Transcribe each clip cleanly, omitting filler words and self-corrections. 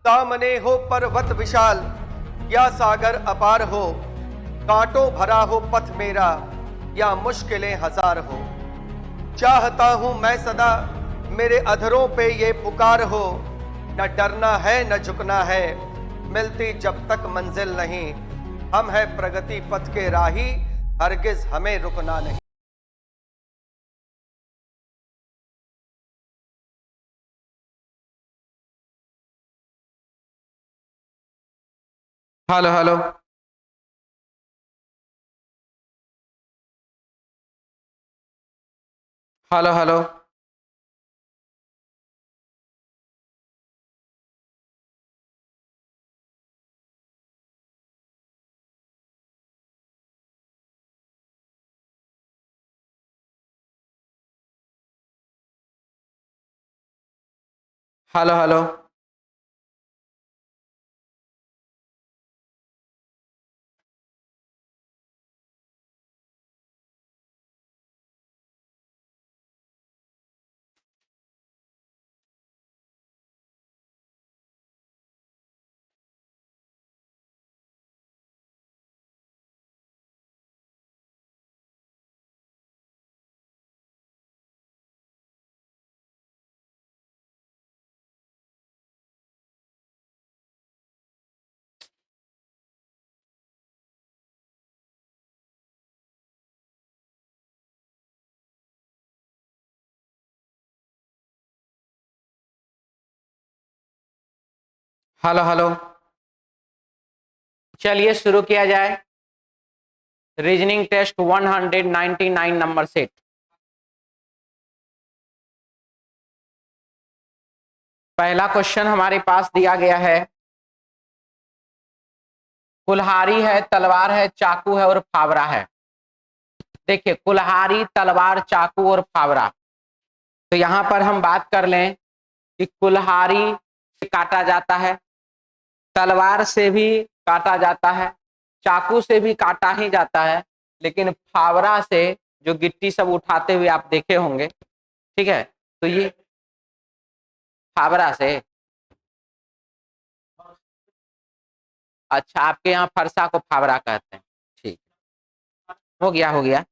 सामने हो पर्वत विशाल या सागर अपार हो, कांटों भरा हो पथ मेरा या मुश्किलें हजार हो। चाहता हूं मैं सदा मेरे अधरों पे ये पुकार हो, न डरना है न झुकना है, मिलती जब तक मंजिल नहीं। हम है प्रगति पथ के राही, हरगिज हमें रुकना नहीं। Hello hello. Hello hello. Hello hello. Hello hello. चलिए शुरू किया जाए। Reasoning test 199 number set. पहला क्वेश्चन हमारे पास दिया गया है, कुल्हाड़ी है, तलवार है, चाकू है और फावड़ा है। देखिए, कुल्हाड़ी, तलवार, चाकू और फावड़ा। तो यहां पर हम बात कर लें कि कुल्हाड़ी से काटा जाता है, तलवार से भी काटा जाता है, चाकू से भी काटा ही जाता है, लेकिन फावड़ा से जो गिट्टी सब उठाते हुए आप देखे होंगे, ठीक है, तो ये फावड़ा से। अच्छा, आपके यहाँ फरसा को फावड़ा कहते हैं। ठीक, हो गया हो गया।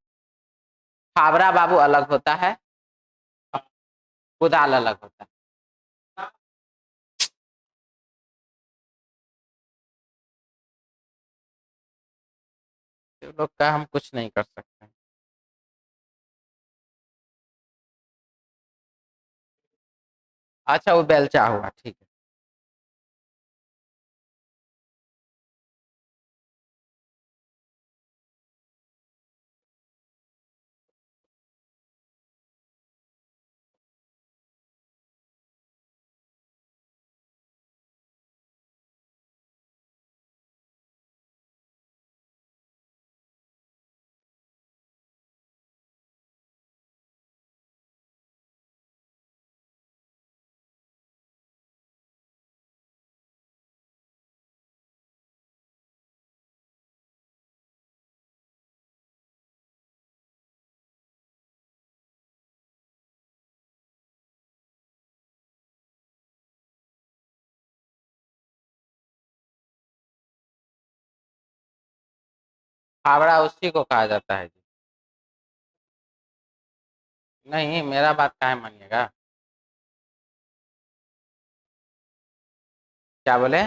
फावड़ा बाबू अलग होता है, कुदाल अलग होता है। लोग का हम कुछ नहीं कर सकते। अच्छा, वो बेलचा हुआ, ठीक है। फावड़ा उसी को कहा जाता है जी। नहीं, मेरा बात काहे मानिएगा। क्या बोले?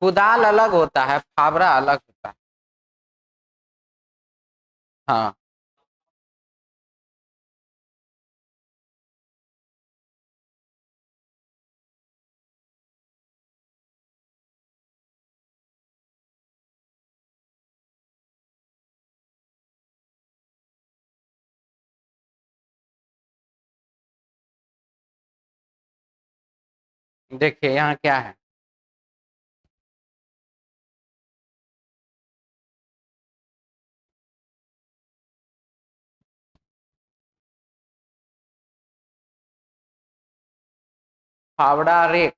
कुदाल अलग होता है, फावड़ा अलग होता है। हाँ, देखिए यहाँ क्या है। फावड़ा रेक,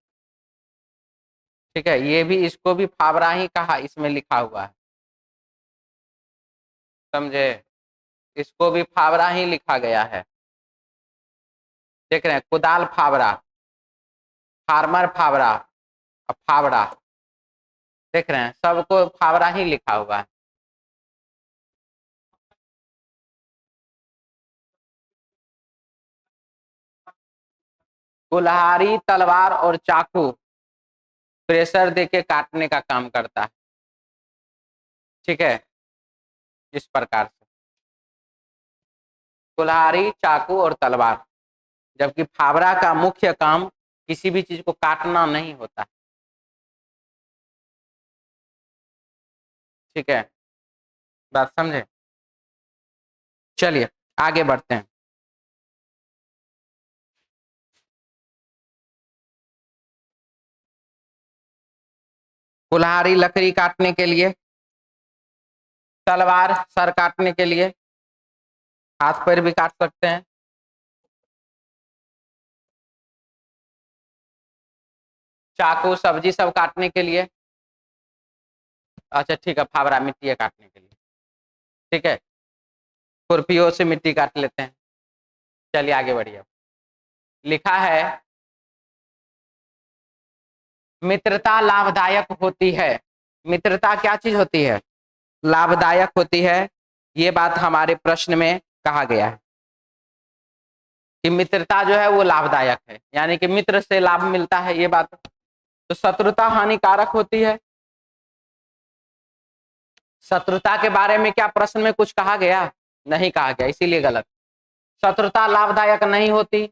ठीक है, ये भी, इसको भी फावड़ा ही कहा, इसमें लिखा हुआ है, समझे? इसको भी फावड़ा ही लिखा गया है। देख रहे हैं, कुदाल फावड़ा, फार्मर फावड़ा, अब फावड़ा, देख रहे हैं सबको फावड़ा ही लिखा हुआ है। कुल्हाड़ी, तलवार और चाकू प्रेशर देके काटने का काम करता है, ठीक है, इस प्रकार से कुल्हाड़ी, चाकू और तलवार। जबकि फावड़ा का मुख्य काम किसी भी चीज को काटना नहीं होता, ठीक है, बात समझे। चलिए आगे बढ़ते हैं। कुल्हाड़ी लकड़ी काटने के लिए, तलवार सर काटने के लिए, हाथ पैर भी काट सकते हैं, चाकू सब्जी सब काटने के लिए, अच्छा ठीक है, फावड़ा मिट्टी काटने के लिए, ठीक है, खुरपियों से मिट्टी काट लेते हैं। चलिए आगे बढ़िए। लिखा है मित्रता लाभदायक होती है। मित्रता क्या चीज होती है? लाभदायक होती है। ये बात हमारे प्रश्न में कहा गया है कि मित्रता जो है वो लाभदायक है, यानी कि मित्र से लाभ मिलता है, ये बात। तो शत्रुता हानिकारक होती है। शत्रुता के बारे में क्या प्रश्न में कुछ कहा गया? नहीं कहा गया, इसीलिए गलत। शत्रुता लाभदायक नहीं होती,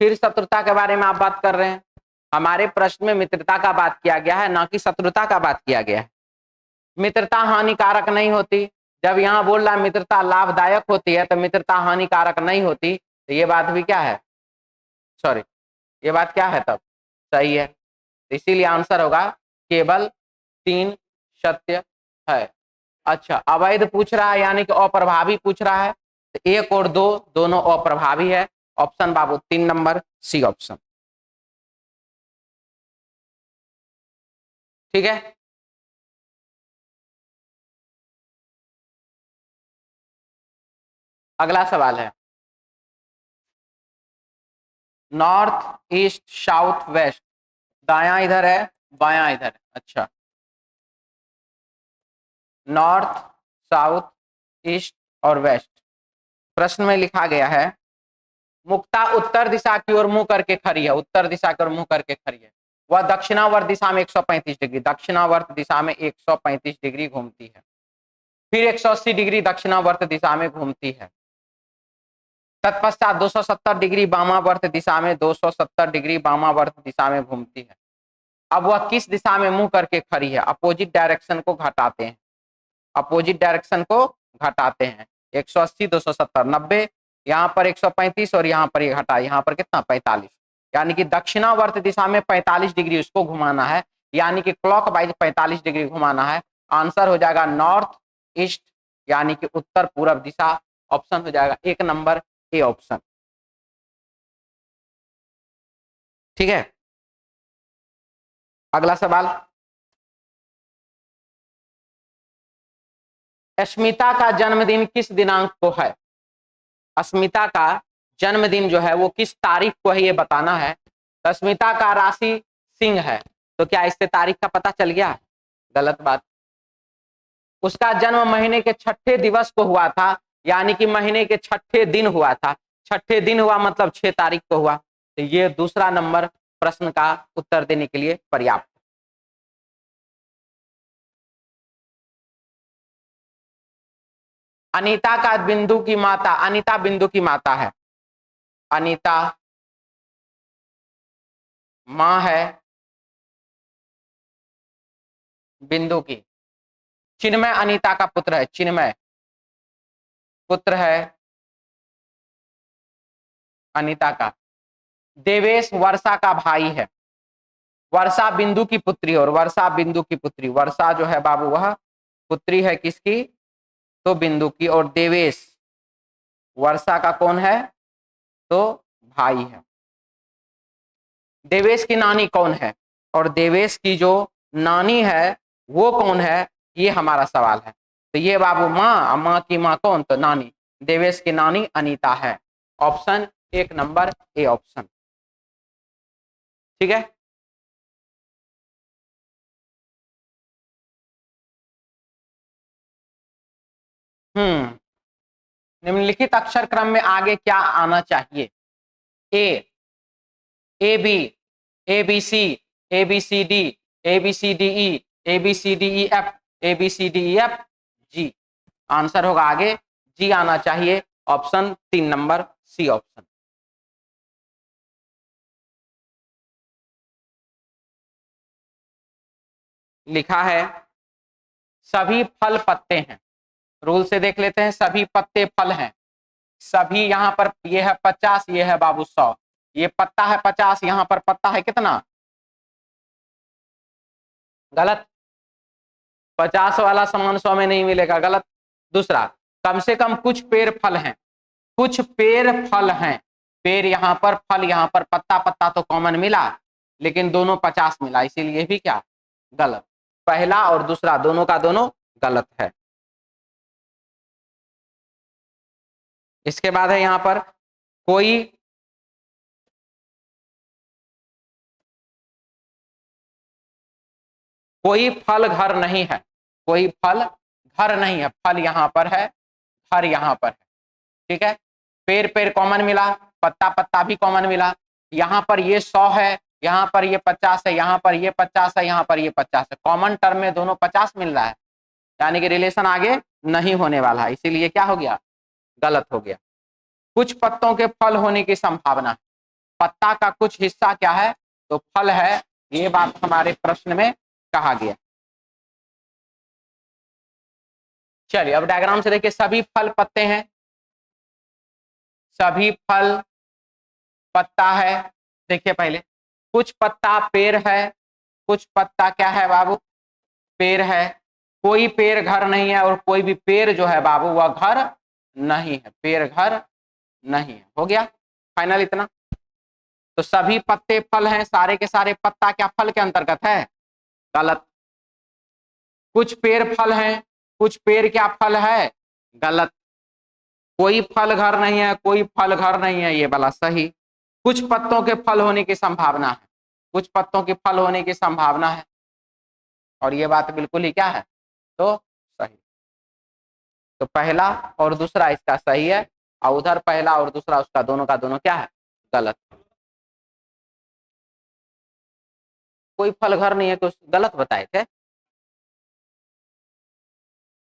फिर शत्रुता के बारे में आप बात कर रहे हैं। हमारे प्रश्न में मित्रता का बात किया गया है, ना कि शत्रुता का बात किया गया है। मित्रता हानिकारक नहीं होती, जब यहाँ बोल रहा है मित्रता लाभदायक होती है तो मित्रता हानिकारक नहीं होती, तो ये बात भी क्या है, सॉरी, ये बात क्या है तब? सही है। तो इसीलिए आंसर होगा केवल 3 सत्य है। अच्छा, अवैध पूछ रहा है यानी कि अप्रभावी पूछ रहा है, तो 1 और 2 दोनों अप्रभावी है। ऑप्शन बाबू 3 नंबर सी ऑप्शन, ठीक है। अगला सवाल है नॉर्थ, ईस्ट, साउथ, वेस्ट। दायां इधर है, बायां इधर है। अच्छा, नॉर्थ, साउथ, ईस्ट और वेस्ट। प्रश्न में लिखा गया है मुक्ता उत्तर दिशा की ओर मुंह करके खड़ी है, उत्तर दिशा की ओर मुंह करके खड़ी है। वह दक्षिणावर्त दिशा में 135 डिग्री, दक्षिणावर्त दिशा में 135 डिग्री घूमती है, फिर 180 डिग्री दक्षिणावर्त दिशा में घूमती है, तत्पश्चात 270 डिग्री वामावर्त दिशा में 270 डिग्री वामावर्त दिशा में घूमती है। अब वह किस दिशा में मुंह करके खड़ी है? अपोजिट डायरेक्शन को घटाते हैं, अपोजिट डायरेक्शन को घटाते हैं। 180, 270, 90, यहाँ पर 135 और यहाँ पर ये घटा, यहाँ पर कितना 45, यानी कि दक्षिणावर्त दिशा में 45 डिग्री उसको घुमाना है, यानी कि क्लॉक वाइज 45 डिग्री घुमाना है। आंसर हो जाएगा नॉर्थ ईस्ट, यानी कि उत्तर पूर्व दिशा। ऑप्शन हो जाएगा 1 नंबर ए ऑप्शन, ठीक है। अगला सवाल, अस्मिता का जन्मदिन किस दिनांक को है? अस्मिता का जन्मदिन जो है वो किस तारीख को है ये बताना है। अस्मिता का राशि सिंह है, तो क्या इससे तारीख का पता चल गया? गलत बात। उसका जन्म महीने के 6ठे दिवस को हुआ था, यानी कि महीने के 6ठे दिन हुआ था। 6ठे दिन हुआ मतलब 6 तारीख को हुआ, तो ये दूसरा नंबर प्रश्न का उत्तर देने के लिए पर्याप्त। अनीता का बिंदु की माता, अनीता बिंदु की माता है, अनीता मां है बिंदु की। चिन्मय अनीता का पुत्र है, चिन्मय पुत्र है अनीता का। देवेश वर्षा का भाई है, वर्षा बिंदु की पुत्री, और वर्षा बिंदु की पुत्री, वर्षा जो है बाबू वह पुत्री है किसकी? तो बिंदु की। और देवेश वर्षा का कौन है? तो भाई है। देवेश की नानी कौन है? और देवेश की जो नानी है वो कौन है, ये हमारा सवाल है। तो ये बाबू माँ, माँ की माँ कौन? तो नानी। देवेश की नानी अनीता है। ऑप्शन 1 नंबर ए ऑप्शन, ठीक है। निम्नलिखित अक्षर क्रम में आगे क्या आना चाहिए? A B, A B C, A B C D, A B C D E, A B C D E F, A B C D E F G. Answer होगा आगे जी आना चाहिए, ऑप्शन 3 नंबर सी ऑप्शन। लिखा है सभी फल पत्ते हैं, रूल से देख लेते हैं। सभी पत्ते फल हैं, सभी यहां पर ये है 50, ये है बाबू 100, ये पत्ता है 50, यहां पर पत्ता है कितना? गलत, 50 वाला सामान 100 में नहीं मिलेगा, गलत। दूसरा, कम से कम कुछ पेड़ फल हैं, कुछ पेड़ फल हैं, पेड़ यहां पर, फल यहां पर, पत्ता पत्ता तो कॉमन मिला, लेकिन दोनों 50 मिला, इसीलिए भी क्या? गलत। पहला और दूसरा दोनों का दोनों गलत है। इसके बाद है यहां पर कोई फल घर नहीं है, कोई फल घर नहीं है, फल यहां पर है, घर यहां पर है, ठीक है। पेड़ पेड़ कॉमन मिला, पत्ता पत्ता भी कॉमन मिला, यहां पर ये 100 है, यहां पर ये 50 है, यहां पर ये 50 है, यहां पर ये 50 है, कॉमन टर्म में दोनों 50 मिल रहा है, यानी कि रिलेशन आगे नहीं होने वाला है, इसीलिए क्या हो गया? गलत हो गया। कुछ पत्तों के फल होने की संभावना है, पत्ता का कुछ हिस्सा क्या है? तो फल है, ये बात हमारे प्रश्न में कहा गया। चलिए अब डायग्राम से देखिए, सभी फल पत्ते हैं, सभी फल पत्ता है। देखिए पहले, कुछ पत्ता पेड़ है, कुछ पत्ता क्या है बाबू? पेड़ है। कोई पेड़ घर नहीं है, और कोई भी पेड़ जो है बाबू वह घर नहीं है, पेड़ घर नहीं है। हो गया फाइनल इतना। तो सभी पत्ते फल हैं, सारे के सारे पत्ता क्या फल के अंतर्गत है? गलत। कुछ पेड़ फल हैं, कुछ पेड़ क्या फल है? गलत। कोई फल घर नहीं है, कोई फल घर नहीं है, ये वाला सही। कुछ पत्तों के फल होने की संभावना है, कुछ पत्तों के फल होने की संभावना है, और ये बात बिल्कुल ही क्या है? तो सही। तो पहला और दूसरा इसका सही है, और उधर पहला और दूसरा उसका दोनों का दोनों क्या है? गलत। कोई फल घर नहीं है, तो गलत बताए थे।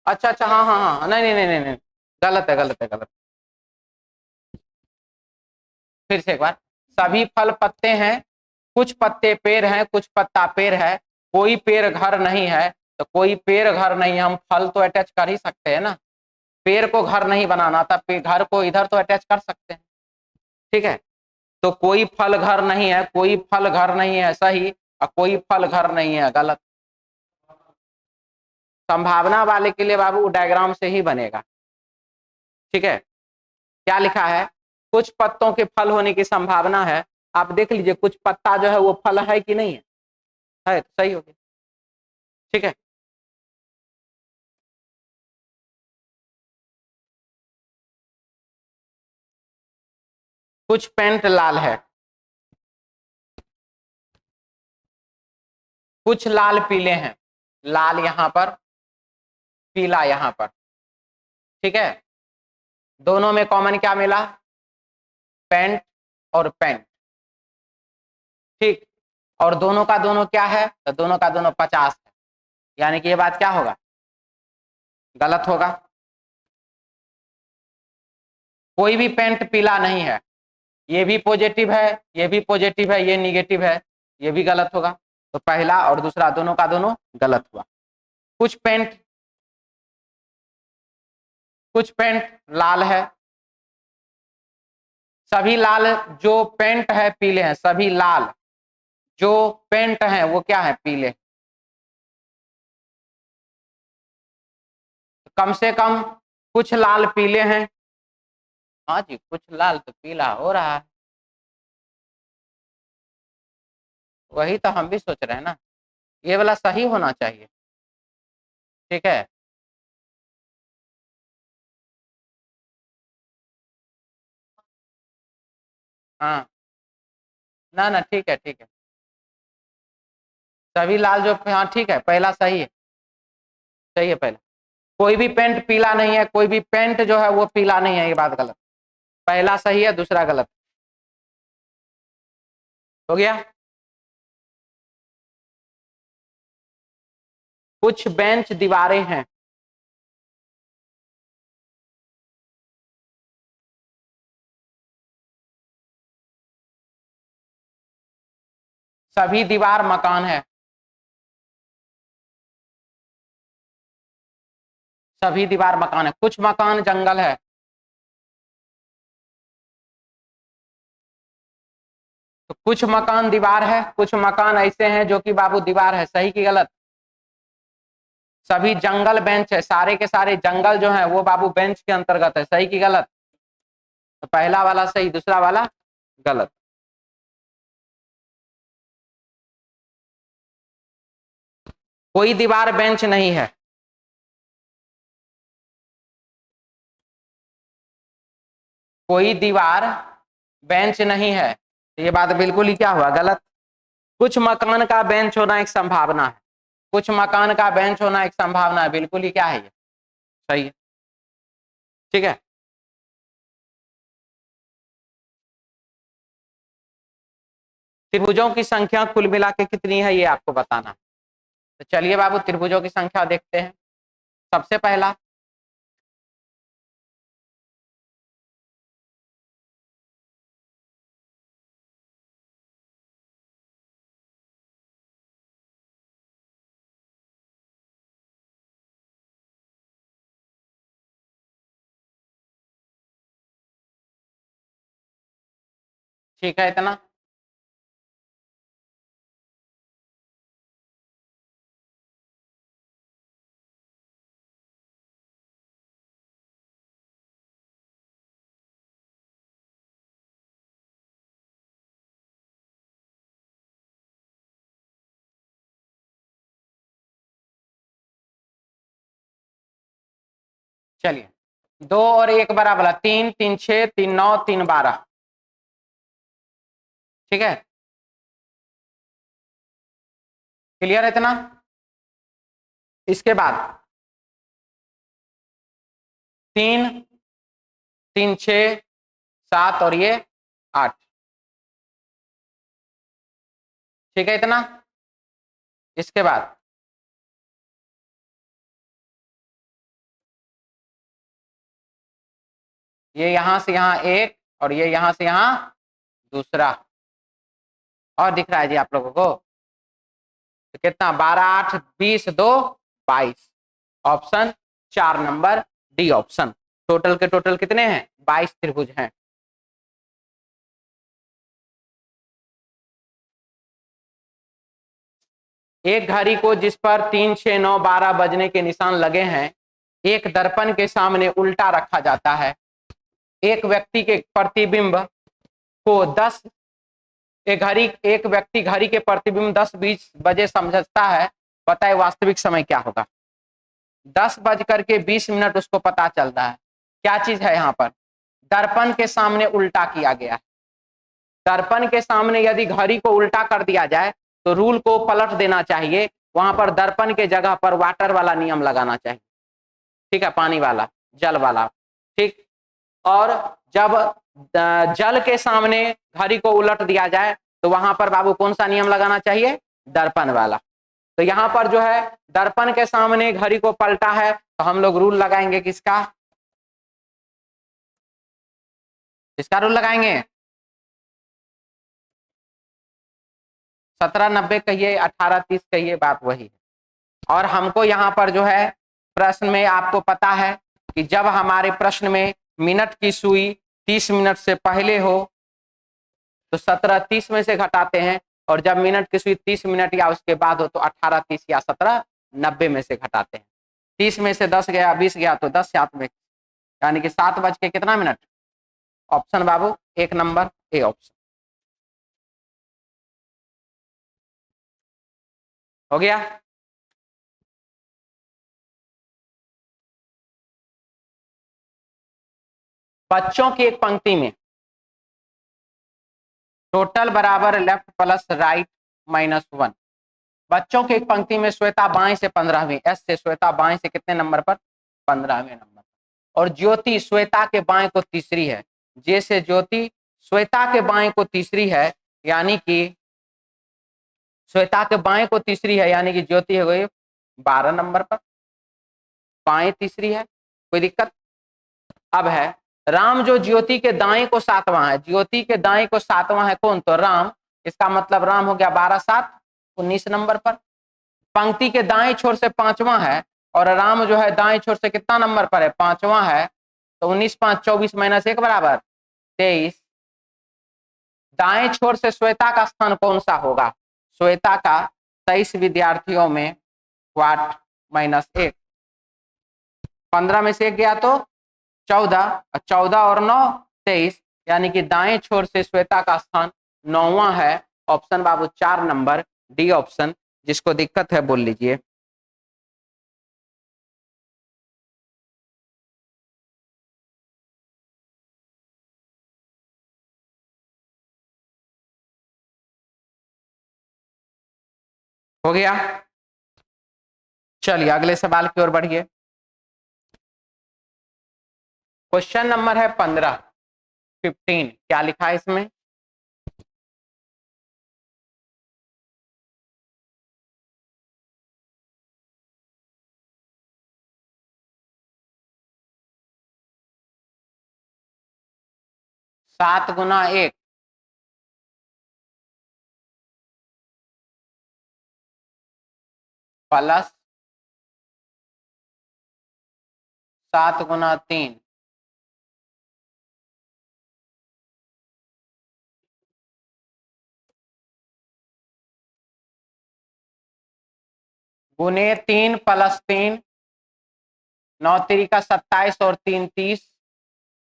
अच्छा अच्छा, हाँ हाँ हाँ, नहीं नहीं नहीं नहीं नहीं, गलत है, गलत है, गलत। फिर से एक बार, सभी फल पत्ते हैं, कुछ पत्ते पेड़ हैं, कुछ पत्ता पेड़ है, कोई पेड़ घर नहीं है। तो कोई पेड़ घर नहीं है, हम फल तो अटैच कर ही सकते हैं ना, पेड़ को घर नहीं बनाना था, घर को इधर तो अटैच कर सकते हैं, ठीक है। तो कोई फल घर नहीं है, कोई फल घर नहीं है सही, और कोई फल घर नहीं है गलत। संभावना वाले के लिए बाबू डायग्राम से ही बनेगा, ठीक है। क्या लिखा है? कुछ पत्तों के फल होने की संभावना है। आप देख लीजिए, कुछ पत्ता जो है वो फल है कि नहीं है तो सही हो गया, ठीक है। कुछ पेंट लाल है, कुछ लाल पीले हैं, लाल यहां पर, पीला यहां पर, ठीक है। दोनों में कॉमन क्या मिला? पेंट और पेंट, ठीक। और दोनों का दोनों क्या है? तो दोनों का दोनों 50 है, यानी कि ये बात क्या होगा? गलत होगा। कोई भी पेंट पीला नहीं है, ये भी पॉजिटिव है, ये भी पॉजिटिव है, ये निगेटिव है, ये भी गलत होगा। तो पहला और दूसरा दोनों का दोनों गलत हुआ। कुछ पेंट लाल है, सभी लाल जो पेंट है पीले हैं, सभी लाल जो पेंट है वो क्या है? पीले। कम से कम कुछ लाल पीले हैं, हाँ जी, कुछ लाल तो पीला हो रहा है, वही तो हम भी सोच रहे हैं ना, ये वाला सही होना चाहिए, ठीक है। हाँ, ना ना, ठीक है, ठीक है, सभी लाल जो, हाँ ठीक है, पहला सही है, सही है पहला। कोई भी पेंट पीला नहीं है, कोई भी पेंट जो है वो पीला नहीं है, ये बात गलत। पहला सही है, दूसरा गलत। हो गया। कुछ बेंच दीवारें हैं। सभी दीवार मकान है। सभी दीवार मकान है। कुछ मकान जंगल है। तो कुछ मकान दीवार है, कुछ मकान ऐसे हैं जो कि बाबू दीवार है। सही की गलत? सभी जंगल बेंच है। सारे के सारे जंगल जो है वो बाबू बेंच के अंतर्गत है। सही की गलत? तो पहला वाला सही, दूसरा वाला गलत। कोई दीवार बेंच नहीं है। कोई दीवार बेंच नहीं है, तो ये बात बिल्कुल ही क्या हुआ? गलत। कुछ मकान का बेंच होना एक संभावना है। कुछ मकान का बेंच होना एक संभावना है, बिल्कुल ही क्या है ये? सही है। ठीक है। त्रिभुजों की संख्या कुल मिला के कितनी है ये आपको बताना है। तो चलिए बाबू त्रिभुजों की संख्या देखते हैं। सबसे पहला ठीक है इतना। चलिए 2 और 1 बराबर 3, 3 6, 3 9, 3 12। ठीक है, क्लियर है इतना। इसके बाद 3, 3 6, 7 और ये 8। ठीक है इतना। इसके बाद ये यहां से यहां 1 और ये यहां से यहां दूसरा। और दिख रहा है जी आप लोगों को? तो कितना? 12 8 20 2 22। Option 4 number D option. Total के टोटल कितने हैं? 22 त्रिभुज हैं। एक घड़ी को जिस पर 3 6 9 12 बजने के निशान लगे हैं, एक दर्पण के सामने उल्टा रखा जाता है। एक व्यक्ति के प्रतिबिंब को 10 एक व्यक्ति घड़ी के प्रतिबिंब 10-20 बजे समझता है। बताए वास्तविक समय क्या होगा? 10:20 उसको पता चलता है। क्या चीज है यहाँ पर? दर्पण के सामने उल्टा किया गया है। दर्पण के सामने यदि घड़ी को उल्टा कर दिया जाए तो रूल को पलट देना चाहिए। वहां पर दर्पण के जगह पर वाटर वाला नियम लगाना चाहिए। ठीक है, पानी वाला, जल वाला। ठीक। और जब जल के सामने घड़ी को उलट दिया जाए तो वहां पर बाबू कौन सा नियम लगाना चाहिए? दर्पण वाला। तो यहाँ पर जो है दर्पण के सामने घड़ी को पलटा है तो हम लोग रूल लगाएंगे किसका? किसका रूल लगाएंगे? 1790 कहिए, 1830 कहिए, बात वही है। और हमको यहाँ पर जो है प्रश्न में आपको पता है कि जब हमारे प्रश्न में मिनट की सुई 30 मिनट से पहले हो तो 17:30 में से घटाते हैं, और जब मिनट की सुई 30 मिनट या उसके बाद हो तो 18:30 या 17:90 में से घटाते हैं। 30 में से 10 गया, 20 गया तो 10 7 में, यानी कि 7 बज के कितना minute? Option Babu 1 number A option. हो गया। बच्चों की एक पंक्ति में टोटल बराबर लेफ्ट प्लस राइट -1। बच्चों की एक पंक्ति में श्वेता बाएं से 15वीं, एस से श्वेता बाएं से कितने नंबर पर? 15वें नंबर। और ज्योति श्वेता के बाएं को तीसरी है, जैसे ज्योति श्वेता के बाएं को तीसरी है, यानी कि श्वेता के बाएं को तीसरी है, यानी कि ज्योति है गई 12 नंबर पर, बाएं तीसरी है, कोई दिक्कत। अब है राम जो ज्योति के दाएं को 7वां है, ज्योति के दाएं को 7वां है कौन, तो राम, इसका मतलब राम हो गया 12 7 19 नंबर पर। पंक्ति के दाएं छोर से 5वां है और राम जो है दाएं छोर से कितना नंबर पर है, 5वां है, तो 19 5 24 माइनस 1 बराबर 23। दाएं छोर से श्वेता का स्थान कौन सा होगा, श्वेता का 23 विद्यार्थियों में 8 माइनस 1, 15 में से 1 गया तो 14, 14 और 9 23, यानी कि दाएं छोर से श्वेता का स्थान 9वां है। ऑप्शन बाबू 4 नंबर डी ऑप्शन। जिसको दिक्कत है बोल लीजिए। हो गया, चलिए अगले सवाल की ओर बढ़िए। क्वेश्चन नंबर है 15 क्या लिखा है इसमें, सात गुना 1 प्लस 7 गुना 3 गुने 3 प्लस 3, 9 3 का 27 और 3 30,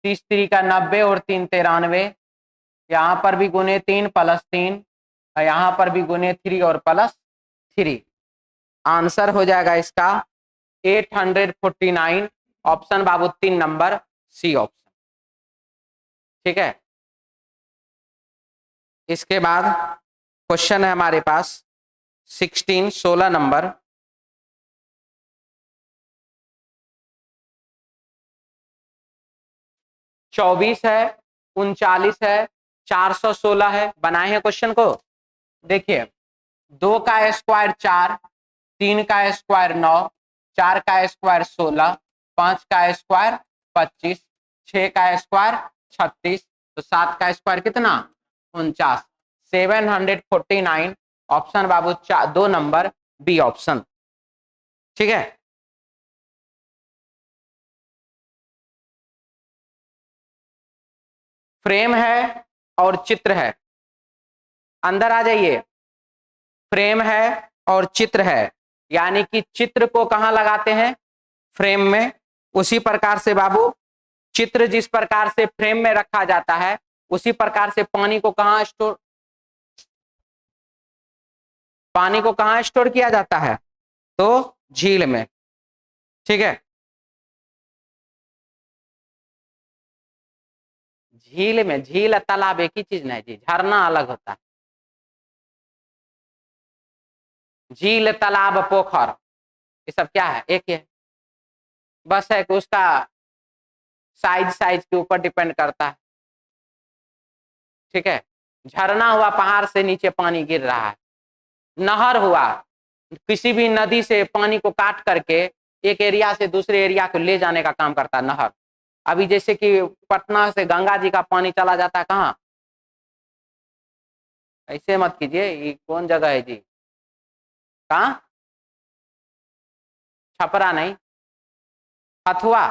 30 3 का 90 और 3 93, यहाँ पर भी गुने 3 प्लस 3, यहाँ पर भी गुने 3 और प्लस 3। आंसर हो जाएगा इसका 849, ऑप्शन बाबू 3 नंबर सी ऑप्शन। ठीक है, इसके बाद क्वेश्चन है हमारे पास 16 नंबर। चौबीस है, 39 है, 416 है, बनाए हैं क्वेश्चन को। देखिए 2 का स्क्वायर 4, 3 का स्क्वायर 9, 4 का स्क्वायर 16, 5 का स्क्वायर 25, 6 का स्क्वायर 36, तो 7 का स्क्वायर कितना 49, 749, ऑप्शन बाबू 2 नंबर बी ऑप्शन। ठीक है, फ्रेम है और चित्र है, अंदर आ जाइए। फ्रेम है और चित्र है, यानी कि चित्र को कहां लगाते हैं, फ्रेम में। उसी प्रकार से बाबू चित्र जिस प्रकार से फ्रेम में रखा जाता है, उसी प्रकार से पानी को कहां स्टोर किया जाता है, तो झील में। ठीक है, झील में, झील तालाब एक ही चीज नहीं जी, झरना अलग होता है। झील तालाब पोखर ये सब क्या है, एक ही है, बस है कि उसका साइज के ऊपर डिपेंड करता है। ठीक है, झरना हुआ पहाड़ से नीचे पानी गिर रहा है, नहर हुआ किसी भी नदी से पानी को काट करके एक एरिया से दूसरे एरिया को ले जाने का काम करता है नहर। अभी जैसे कि पटना से गंगा जी का पानी चला जाता है कहाँ, ऐसे मत कीजिए, ये कौन जगह है जी, कहाँ, छपरा नहीं, हथुआ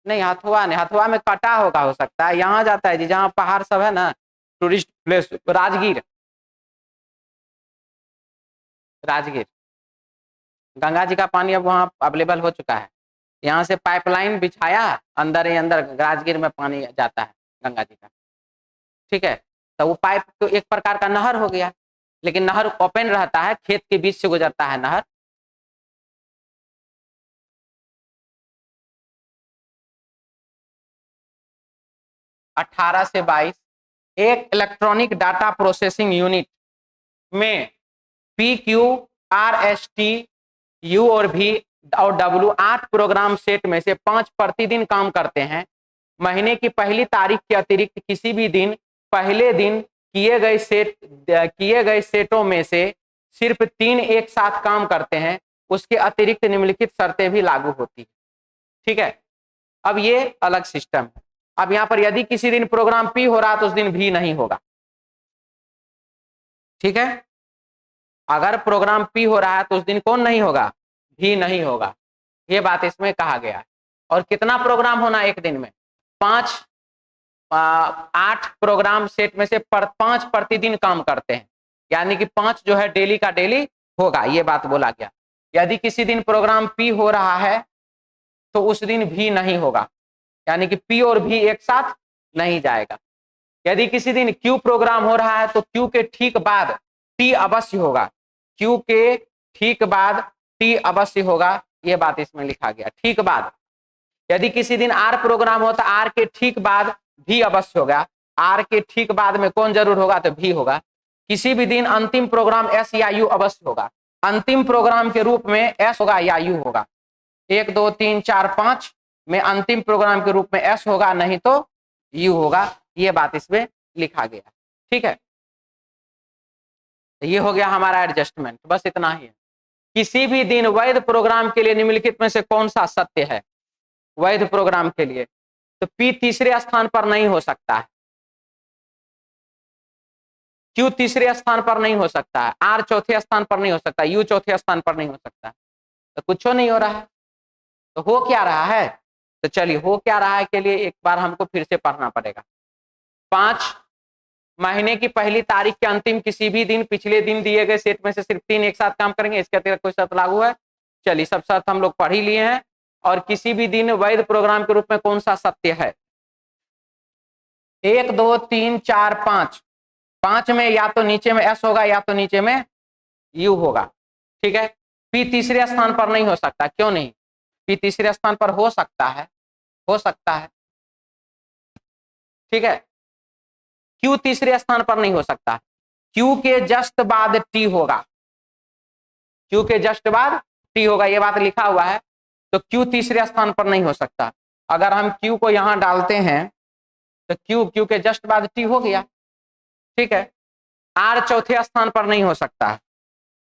नहीं, हथुआ नहीं, हथुआ में कटा होगा, हो सकता है यहाँ जाता है जी जहाँ पहाड़ सब है ना, टूरिस्ट प्लेस, राजगीर। राजगीर गंगा जी का पानी अब वहाँ अवेलेबल हो चुका है, यहाँ से पाइपलाइन बिछाया, अंदर ही अंदर राजगीर में पानी जाता है गंगा जी का। ठीक है, तो वो पाइप तो एक प्रकार का नहर हो गया, लेकिन नहर ओपन रहता है, खेत के बीच से गुजरता है नहर। अठारह से 22 एक इलेक्ट्रॉनिक डाटा प्रोसेसिंग यूनिट में P Q R S T U और भी और W 8 प्रोग्राम सेट में से 5 प्रतिदिन काम करते हैं। महीने की पहली तारीख के अतिरिक्त किसी भी दिन पहले दिन किए गए सेटों में से सिर्फ 3 एक साथ काम करते हैं, उसके अतिरिक्त निम्नलिखित शर्तें भी लागू होती है। ठीक है, अब ये अलग सिस्टम है। अब यहां पर यदि किसी दिन प्रोग्राम P हो रहा तो उस दिन V नहीं होगा। ठीक है, अगर प्रोग्राम P हो रहा है तो उस दिन कौन नहीं होगा? V नहीं होगा। ये बात इसमें कहा गया है। और कितना प्रोग्राम होना एक दिन में? 8 प्रोग्राम सेट में से 5 प्रतिदिन काम करते हैं, यानी कि 5 जो है डेली का डेली होगा, ये बात बोला गया। यदि किसी दिन प्रोग्राम P हो रहा है तो उस दिन V नहीं होगा, यानी कि P और V एक साथ नहीं जाएगा। यदि किसी दिन Q प्रोग्राम हो रहा है तो Q के ठीक बाद T अवश्य होगा, Q के ठीक बाद T अवश्य होगा, ये बात इसमें लिखा गया, ठीक बाद। यदि किसी दिन R प्रोग्राम हो तो R के ठीक बाद V अवश्य होगा, R के ठीक बाद में कौन जरूर होगा? तो V होगा। किसी भी दिन अंतिम प्रोग्राम S या U अवश्य होगा, अंतिम प्रोग्राम के रूप में S होगा या U होगा। 1 2 3 4 5 में अंतिम प्रोग्राम के रूप में S होगा, नहीं तो U होगा, ये बात इसमें लिखा गया। ठीक है, ये हो गया हमारा एडजस्टमेंट, बस इतना ही है। किसी भी दिन वैध प्रोग्राम के लिए निम्नलिखित में से कौन सा सत्य है? वैध प्रोग्राम के लिए तो P तीसरे स्थान पर नहीं हो सकता है, Q तीसरे स्थान पर नहीं हो सकता है, R चौथे स्थान पर नहीं हो सकता, U चौथे स्थान पर नहीं हो सकता, तो कुछ नहीं हो रहा है। तो हो क्या रहा है? तो चलिए हो क्या रहा है के लिए एक बार हमको फिर से पढ़ना पड़ेगा। 5 महीने की पहली तारीख के अंतिम किसी भी दिन पिछले दिन दिए गए सेट में से सिर्फ 3 एक साथ काम करेंगे, इसके अतिरिक्त कोई शर्त लागू है? चलिए सब शर्त हम लोग पढ़ ही लिए हैं। और किसी भी दिन वैध प्रोग्राम के रूप में कौन सा सत्य है? 1 2 3 4 5, 5 में या तो नीचे में S होगा या तो नीचे में U होगा। ठीक है, P तीसरे स्थान पर नहीं हो सकता, क्यों नहीं? P तीसरे स्थान पर हो सकता है, हो सकता है। ठीक है, Q तीसरे स्थान पर नहीं हो सकता, Q के जस्ट बाद T होगा, Q के जस्ट बाद T होगा, ये बात लिखा हुआ है। तो Q तीसरे स्थान पर नहीं हो सकता। अगर हम Q को यहां डालते हैं तो Q के जस्ट बाद T हो गया। ठीक है, R चौथे स्थान पर नहीं हो सकता है,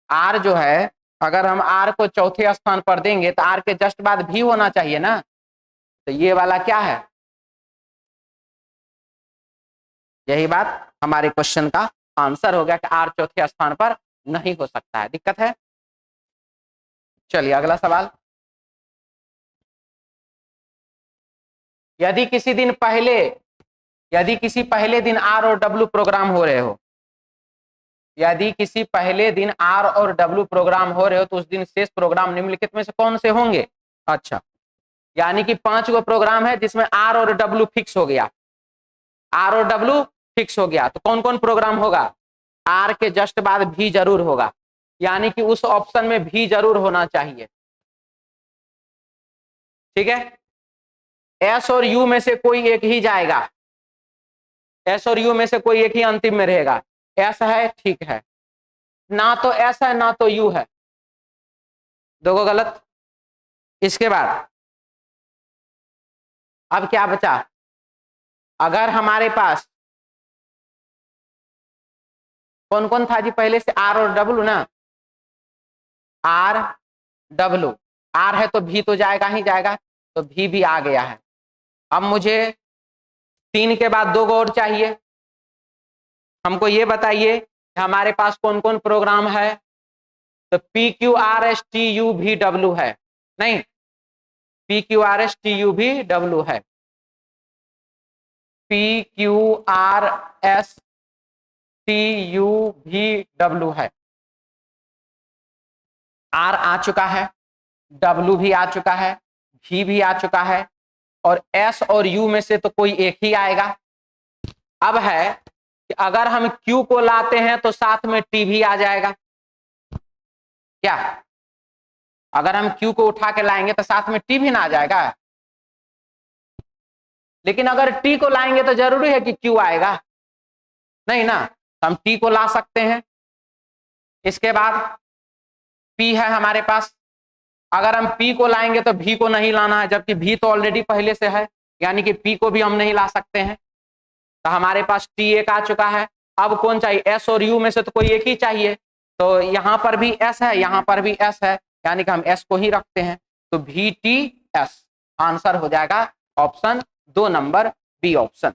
R जो है अगर हम R को चौथे स्थान पर देंगे तो R के जस्ट बाद भी होना चाहिए ना, तो ये वाला क्या है? यही बात हमारे क्वेश्चन का आंसर हो गया कि R चौथे स्थान पर नहीं हो सकता है। दिक्कत है? चलिए अगला सवाल। यदि किसी पहले दिन R और W प्रोग्राम हो रहे हो, यदि किसी पहले दिन R और W प्रोग्राम हो रहे हो तो उस दिन शेष प्रोग्राम निम्नलिखित में से कौन से होंगे? अच्छा, यानी कि 5 गो प्रोग्राम है जिसमें R और W फिक्स हो गया, R और W फिक्स हो गया, तो कौन कौन प्रोग्राम होगा? R के जस्ट बाद भी जरूर होगा, यानी कि उस ऑप्शन में भी जरूर होना चाहिए। ठीक है, S और U में से कोई एक ही जाएगा, S और U में से कोई एक ही अंतिम में रहेगा। S है, ठीक है, ना तो S है ना तो U है, दोगो गलत। इसके बाद अब क्या बचा? अगर हमारे पास कौन कौन था जी पहले से? R और W ना, R W, R है तो V तो जाएगा ही जाएगा, तो V भी आ गया है। अब मुझे 3 के बाद 2 और चाहिए। हमको ये बताइए हमारे पास कौन कौन प्रोग्राम है? तो PQRSTUVW है, नहीं PQRSTUVW है, PQRSTUVW है। R आ चुका है, W भी आ चुका है, V भी आ चुका है, और S और U में से तो कोई एक ही आएगा। अब है कि अगर हम Q को लाते हैं तो साथ में T भी आ जाएगा। क्या अगर हम Q को उठा के लाएंगे तो साथ में T भी ना आ जाएगा? लेकिन अगर T को लाएंगे तो जरूरी है कि Q आएगा? नहीं ना, तो हम T को ला सकते हैं। इसके बाद P है हमारे पास, अगर हम P को लाएंगे तो V को नहीं लाना है, जबकि V तो ऑलरेडी पहले से है, यानी कि P को भी हम नहीं ला सकते हैं। तो हमारे पास T एक आ चुका है। अब कौन चाहिए? S और U में से तो कोई एक ही चाहिए। तो यहाँ पर भी S है, यहाँ पर भी S है, यानी कि हम S को ही रखते हैं। तो VTS आंसर हो जाएगा ऑप्शन 2 नंबर बी ऑप्शन।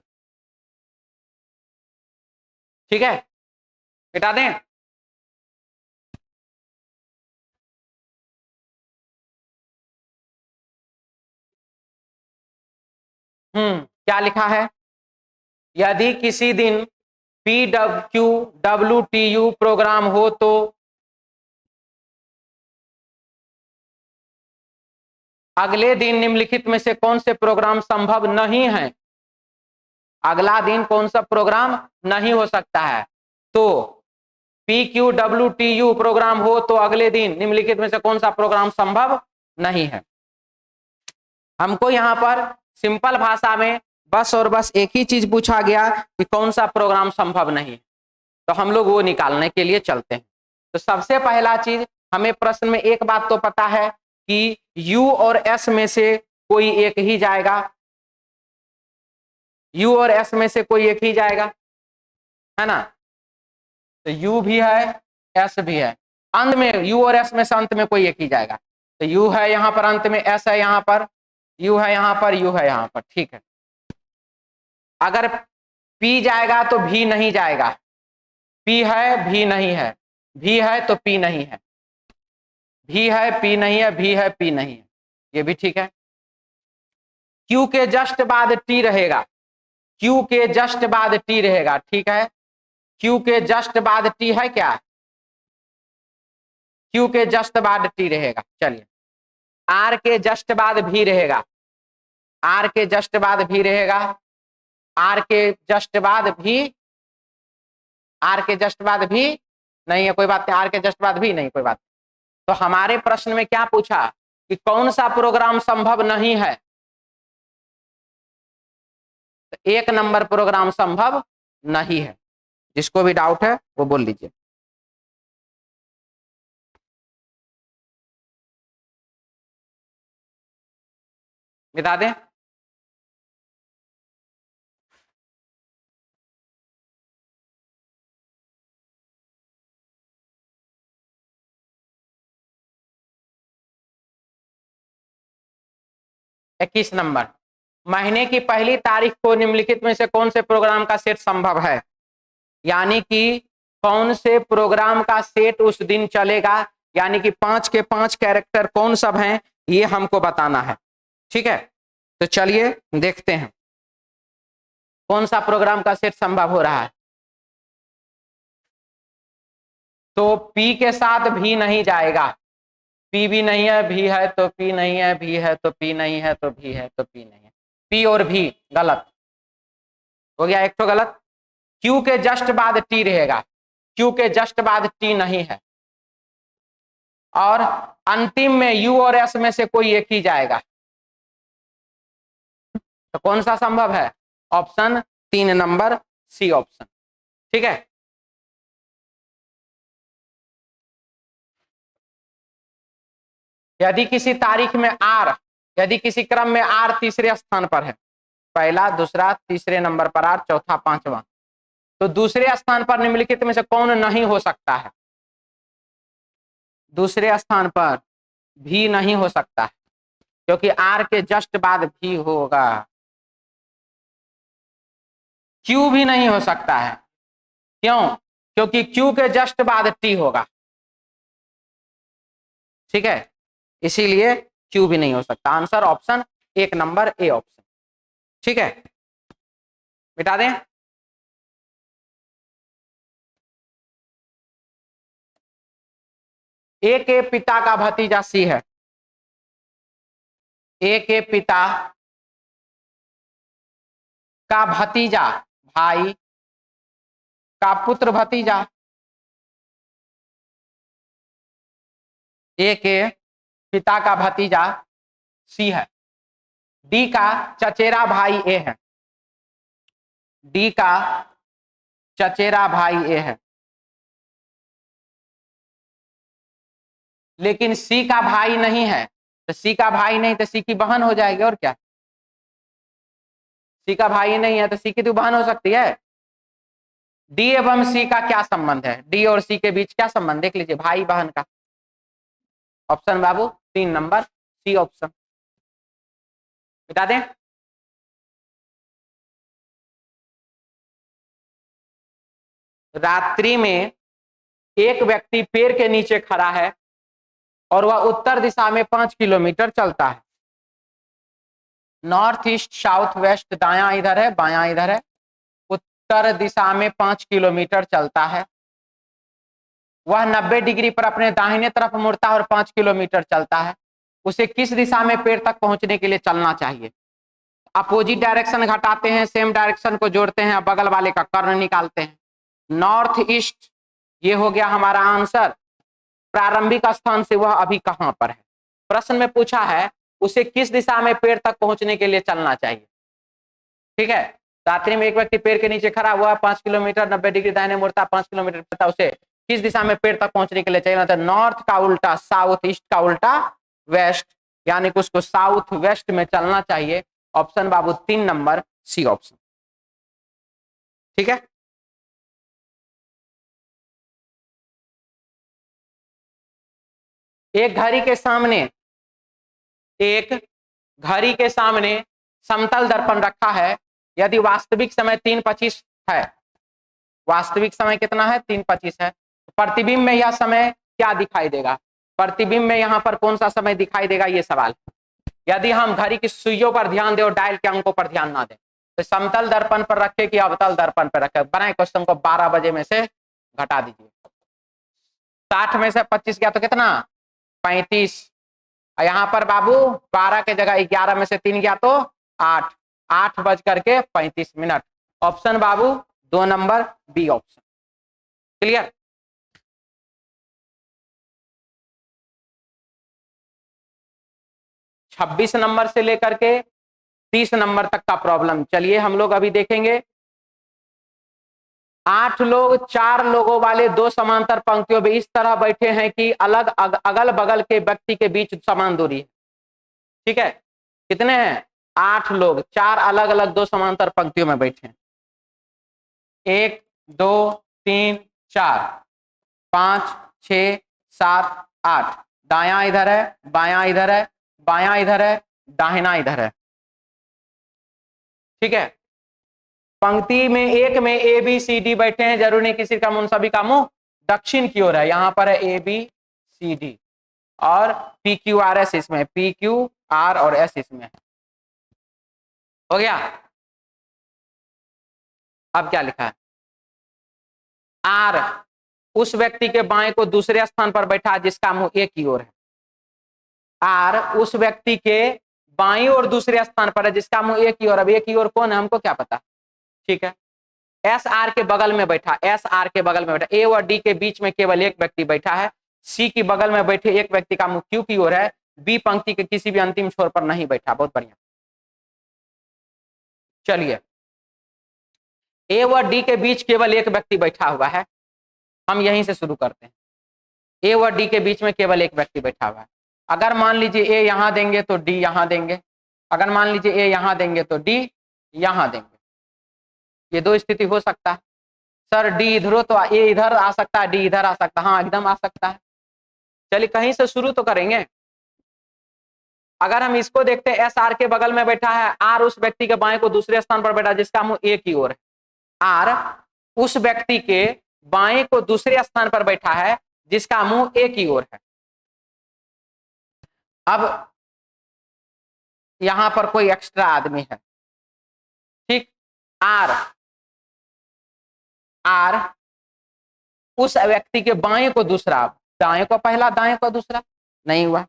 ठीक है, मिटा दें। क्या लिखा है? यदि किसी दिन PWTU प्रोग्राम हो तो अगले दिन निम्नलिखित में से कौन से प्रोग्राम संभव नहीं है? अगला दिन कौन सा प्रोग्राम नहीं हो सकता है? तो PQWTU प्रोग्राम हो तो अगले दिन निम्नलिखित में से कौन सा प्रोग्राम संभव नहीं है? हमको यहाँ पर सिंपल भाषा में बस और बस एक ही चीज पूछा गया कि कौन सा प्रोग्राम संभव नहीं है, तो हम लोग वो निकालने के लिए चलते हैं। तो सबसे पहला चीज, हमें प्रश्न में एक बात तो पता है कि U और S में से कोई एक ही जाएगा, U और S में से कोई एक ही जाएगा, है ना? तो U भी है, S भी है, अंत में U और S में से अंत में कोई एक ही जाएगा। तो U है यहाँ पर, अंत में S है यहाँ पर, U है यहाँ पर, U है यहाँ पर। ठीक है, अगर P जाएगा तो V नहीं जाएगा, P है V नहीं है, V है तो P नहीं है, V है P नहीं है, V है P नहीं है, ये भी ठीक है। Q के जस्ट बाद T रहेगा, Q के जस्ट बाद T रहेगा, ठीक है। Q के जस्ट बाद T है क्या? Q के जस्ट बाद T रहेगा। चलिए, R के जस्ट बाद V रहेगा, R के जस्ट बाद V रहेगा, R के जस्ट बाद भी, R के जस्ट बाद भी नहीं है, कोई बात नहीं, R के जस्ट बाद भी नहीं, कोई बात नहीं। तो हमारे प्रश्न में क्या पूछा कि कौन सा प्रोग्राम संभव नहीं है? तो 1 नंबर प्रोग्राम संभव नहीं है। जिसको भी डाउट है वो बोल लीजिए। बता दें। इक्कीस नंबर, महीने की पहली तारीख को निम्नलिखित में से कौन से प्रोग्राम का सेट संभव है? यानी कि कौन से प्रोग्राम का सेट उस दिन चलेगा, यानी कि 5 के 5 कैरेक्टर कौन सब हैं, ये हमको बताना है। ठीक है, तो चलिए देखते हैं कौन सा प्रोग्राम का सेट संभव हो रहा है। तो P के साथ भी नहीं जाएगा, P भी नहीं है, भी है तो P नहीं है, भी है तो P नहीं है, तो भी है तो P नहीं है, P और भी गलत हो गया, एक तो गलत। Q के जस्ट बाद T रहेगा, Q के जस्ट बाद T नहीं है, और अंतिम में U और S में से कोई एक ही जाएगा। तो कौन सा संभव है? Option 3 number C option. ठीक है, यदि किसी तारीख में R, यदि किसी क्रम में R तीसरे स्थान पर है, पहला दूसरा तीसरे नंबर पर R, चौथा पांचवा, तो दूसरे स्थान पर निम्नलिखित में से कौन नहीं हो सकता है? दूसरे स्थान पर भी नहीं हो सकता है, क्योंकि R के जस्ट बाद भी होगा। Q भी नहीं हो सकता है, क्यों? क्योंकि Q के जस्ट बाद T होगा। ठीक है, इसीलिए Q भी नहीं हो सकता। Answer option 1 number A option. ठीक है, मिटा दें। ए के पिता का भतीजा सी है, ए के पिता का भतीजा भाई का पुत्र भतीजा, ए के पिता का भतीजा सी है, डी का चचेरा भाई ए है, डी का चचेरा भाई ए है, लेकिन सी का भाई नहीं है, तो सी का भाई नहीं तो सी की बहन हो जाएगी, और क्या। सी का भाई नहीं है तो सी की तो बहन हो सकती है। डी एवं सी का क्या संबंध है, डी और सी के बीच क्या संबंध, देख लीजिए, भाई बहन का। ऑप्शन बाबू 3 नंबर सी ऑप्शन। बता दें, रात्रि में एक व्यक्ति पेड़ के नीचे खड़ा है और वह उत्तर दिशा में 5 किलोमीटर चलता है। नॉर्थ ईस्ट साउथ वेस्ट, दायां इधर है बायां इधर है, उत्तर दिशा में 5 किलोमीटर चलता है। वह 90 डिग्री पर अपने दाहिने तरफ मुड़ता है और 5 किलोमीटर चलता है। उसे किस दिशा में पेड़ तक पहुंचने के लिए चलना चाहिए। अपोजिट डायरेक्शन घटाते हैं, सेम डायरेक्शन को जोड़ते हैं, बगल वाले का कर्ण निकालते हैं। नॉर्थ ईस्ट ये हो गया हमारा आंसर। प्रारंभिक स्थान से वह अभी कहां पर है। प्रश्न में पूछा है उसे किस दिशा में पेड़ तक पहुंचने के लिए चलना चाहिए। ठीक है, रात्रि में एक व्यक्ति पेड़ के नीचे खड़ा हुआ 5 किलोमीटर 90 डिग्री दाहिने मुड़ता 5 किलोमीटर चलता, उसे किस दिशा में पेड़ तक पहुंचने के लिए चाहिए। तो नॉर्थ का उल्टा साउथ, ईस्ट का उल्टा वेस्ट, यानी कि उसको साउथ वेस्ट में चलना चाहिए। ऑप्शन बाबू 3 नंबर सी ऑप्शन। ठीक है, एक घड़ी के सामने समतल दर्पण रखा है। यदि वास्तविक समय 3:25 है, वास्तविक समय कितना है 3:25 है, तो प्रतिबिंब में यह समय क्या दिखाई देगा। प्रतिबिंब में यहां पर कौन सा समय दिखाई देगा, ये सवाल। यदि हम घड़ी की सुइयों पर ध्यान दें और डायल के अंकों पर ध्यान ना दें, तो समतल दर्पण पर रखे कि अवतल दर्पण पर रखे। बनाए क्वेश्चन को 12 बजे में से घटा दीजिए। 60 में से 25 गया तो कितना 35। यहां पर बाबू 12 के जगह 11 में से 3 गया तो 8 बज करके 35 मिनट। ऑप्शन बाबू 2 नंबर बी ऑप्शन। क्लियर। छब्बीस नंबर से लेकर के 30 नंबर तक का प्रॉब्लम चलिए हम लोग अभी देखेंगे। 8 लोग 4 लोगों वाले 2 समांतर पंक्तियों में इस तरह बैठे हैं कि अगल बगल के व्यक्ति के बीच समान दूरी है। ठीक है, कितने हैं 8 लोग, 4 अलग अलग 2 समांतर पंक्तियों में बैठे हैं। 1 2 3 4 5 6 7 8। दायां इधर है बायां इधर है, बायां इधर है दाहिना इधर है। ठीक है, पंक्ति में एक में ए बी सी डी बैठे हैं, जरूर नहीं किसी का मुंह, सभी का मुंह दक्षिण की ओर है। यहां पर है ए बी सी डी और पी क्यू आर एस, इसमें पी क्यू आर और एस इसमें है। हो गया। अब क्या लिखा है, आर उस व्यक्ति के बाएं को दूसरे स्थान पर बैठा जिसका मुंह ए की ओर है। आर उस व्यक्ति के बाईं और दूसरे स्थान पर है जिसका मुंह ए की ओर। अब ए की ओर कौन है हमको क्या पता। ठीक है, एस आर के बगल में बैठा, एस आर के बगल में बैठा, ए और डी के बीच में केवल एक व्यक्ति बैठा है। सी की बगल में बैठे एक व्यक्ति का मुंह क्यू की ओर है। बी पंक्ति के किसी भी अंतिम छोर पर नहीं बैठा। बहुत बढ़िया। चलिए, ए व डी के बीच केवल एक व्यक्ति बैठा हुआ है, हम यहीं से शुरू करते हैं। ए व डी के बीच में केवल एक व्यक्ति बैठा हुआ है। अगर मान लीजिए ए यहां देंगे तो डी यहां देंगे, अगर मान लीजिए ए यहां देंगे तो डी यहां देंगे। ये 2 स्थिति हो सकता है। सर डी इधर हो तो ए इधर आ सकता है, डी इधर आ सकता है। हाँ एकदम आ सकता है। चलिए कहीं से शुरू तो करेंगे। अगर हम इसको देखते हैं, एस आर के बगल में बैठा है, आर उस व्यक्ति के बाएं को दूसरे स्थान पर बैठा जिसका मुंह ए की ओर है। आर उस व्यक्ति के बाएं को दूसरे स्थान पर बैठा है जिसका मुंह ए की ओर है। अब यहां पर कोई एक्स्ट्रा आदमी है। ठीक, आर उस व्यक्ति के बाएं को दूसरा, दाएं को पहला दाएं को दूसरा, नहीं हुआ।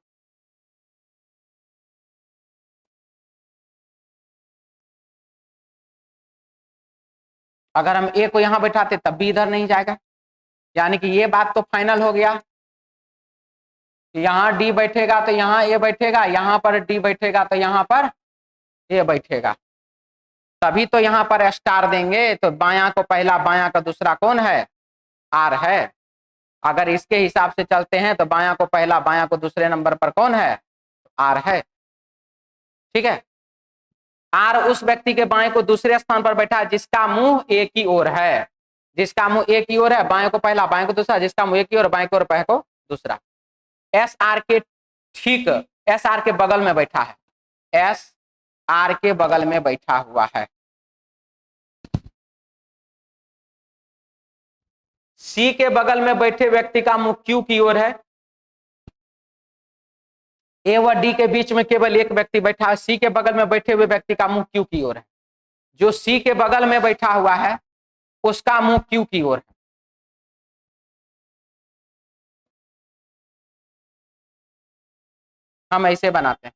अगर हम ए को यहां बैठाते तब भी इधर नहीं जाएगा। यानी कि ये बात तो फाइनल हो गया, यहां डी बैठेगा तो यहां ए बैठेगा, यहां पर डी बैठेगा तो यहां पर ए बैठेगा। तभी तो यहां पर स्टार देंगे। तो बायां को पहला बायां का दूसरा कौन है, आर है। अगर इसके हिसाब से चलते हैं तो बायां को पहला बायां को दूसरे नंबर पर कौन है, आर है, ठीक है। आर उस व्यक्ति के बाएं को दूसरे स्थान पर बैठा है जिसका मुंह एक ही ओर है, जिसका मुंह एक ही ओर है, बाएं को पहला बाएं को दूसरा, जिसका मुंह एक ही ओर, बाएं को और बाएं को दूसरा। एस आर के ठीक एस आर के बगल में बैठा है, एस आर के बगल में बैठा हुआ है। सी के बगल में बैठे व्यक्ति का मुंह क्यू की ओर है। ए व डी के बीच में केवल एक व्यक्ति बैठा है, सी के बगल में बैठे हुए व्यक्ति का मुंह क्यू की ओर है। जो सी के बगल में बैठा हुआ है उसका मुंह क्यू की ओर है। हम ऐसे बनाते हैं,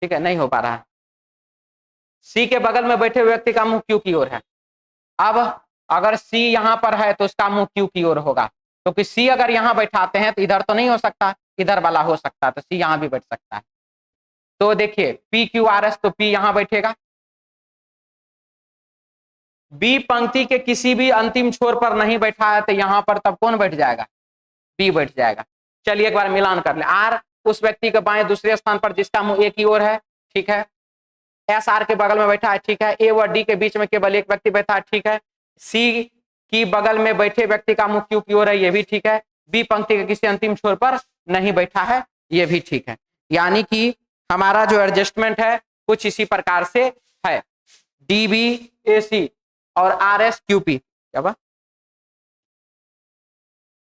ठीक है, नहीं हो पा रहा है। सी के बगल में बैठे हुए व्यक्ति का मुंह क्यू की ओर है। अब अगर सी यहां पर है तो उसका मुंह क्यू की ओर होगा, क्योंकि सी अगर यहां बैठाते हैं तो इधर तो नहीं हो सकता, इधर वाला हो सकता है, तो सी यहां भी बैठ सकता है। तो देखिए पी क्यू आर एस, तो पी यहां बैठेगा। बी पंक्ति के किसी भी अंतिम छोर पर नहीं बैठा है तो यहां पर तब कौन बैठ जाएगा, बी बैठ जाएगा। चलिए एक बार मिलान कर ले। आर उस व्यक्ति के बाएं दूसरे स्थान पर जिसका मुंह एक ही ओर है, ठीक है। एस आर के बगल में बैठा है, ठीक है। ए व डी के बीच में केवल एक व्यक्ति बैठा है, ठीक है। सी की बगल में बैठे व्यक्ति का मुंह क्यू की ओर है, ये भी ठीक है। बी पंक्ति के किसी अंतिम छोर पर नहीं बैठा है, ये भी ठीक है। यानी कि हमारा जो एडजस्टमेंट है कुछ इसी प्रकार से है, डी बी ए सी और आर एस क्यू पी। क्या बात,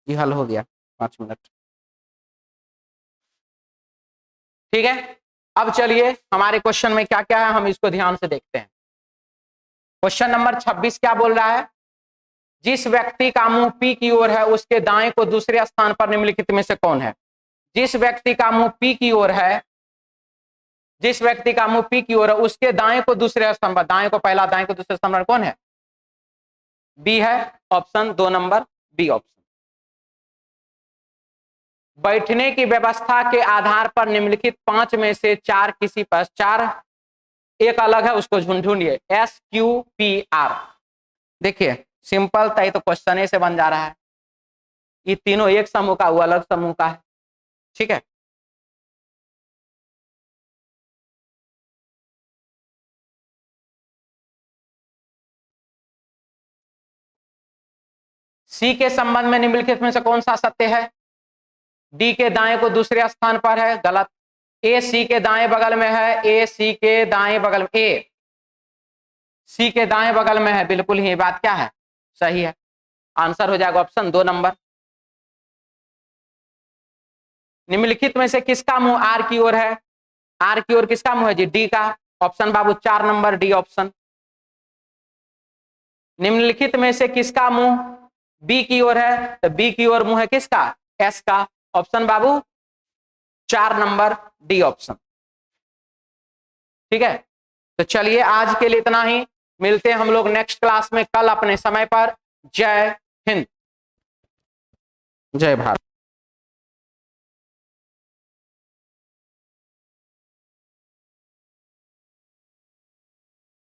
ये हल हो गया 5 मिनट, ठीक है। अब चलिए हमारे क्वेश्चन में क्या क्या है हम इसको ध्यान से देखते हैं। क्वेश्चन नंबर 26 क्या बोल रहा है, जिस व्यक्ति का मुंह पी की ओर है उसके दाएं को दूसरे स्थान पर निम्नलिखित में से कौन है। जिस व्यक्ति का मुंह पी की ओर है, जिस व्यक्ति का मुंह पी की ओर है उसके दाएं को दूसरे स्थान पर, दाएं को पहला दाएं को दूसरे स्थान पर कौन है, बी है। Option 2 number B option. बैठने की व्यवस्था के आधार पर निम्नलिखित 5 में से 4 किसी पर, 4 एक अलग है उसको ढूंढिए। एस क्यू पी आर, देखिए सिंपल था, तो क्वेश्चन से बन जा रहा है। ये तीनों एक समूह का, वो अलग समूह का है, ठीक है। सी के संबंध में निम्नलिखित में से कौन सा सत्य है, डी के दाएं को दूसरे स्थान पर है, गलत। ए सी के दाएं बगल में है, ए सी के दाएं बगल में, ए सी के दाएं बगल में है, बिल्कुल ही बात क्या है, सही है। आंसर हो जाएगा ऑप्शन 2 नंबर। निम्नलिखित में से किसका मुंह आर की ओर है, आर की ओर किसका मुंह है जी, डी का। ऑप्शन बाबू 4 नंबर डी ऑप्शन। निम्नलिखित में से किसका मुंह बी की ओर है, तो बी की ओर मुंह है किसका, एस का। ऑप्शन बाबू 4 नंबर डी ऑप्शन, ठीक है। तो चलिए आज के लिए इतना ही, मिलते हैं हम लोग नेक्स्ट क्लास में कल अपने समय पर। जय हिंद, जय भारत।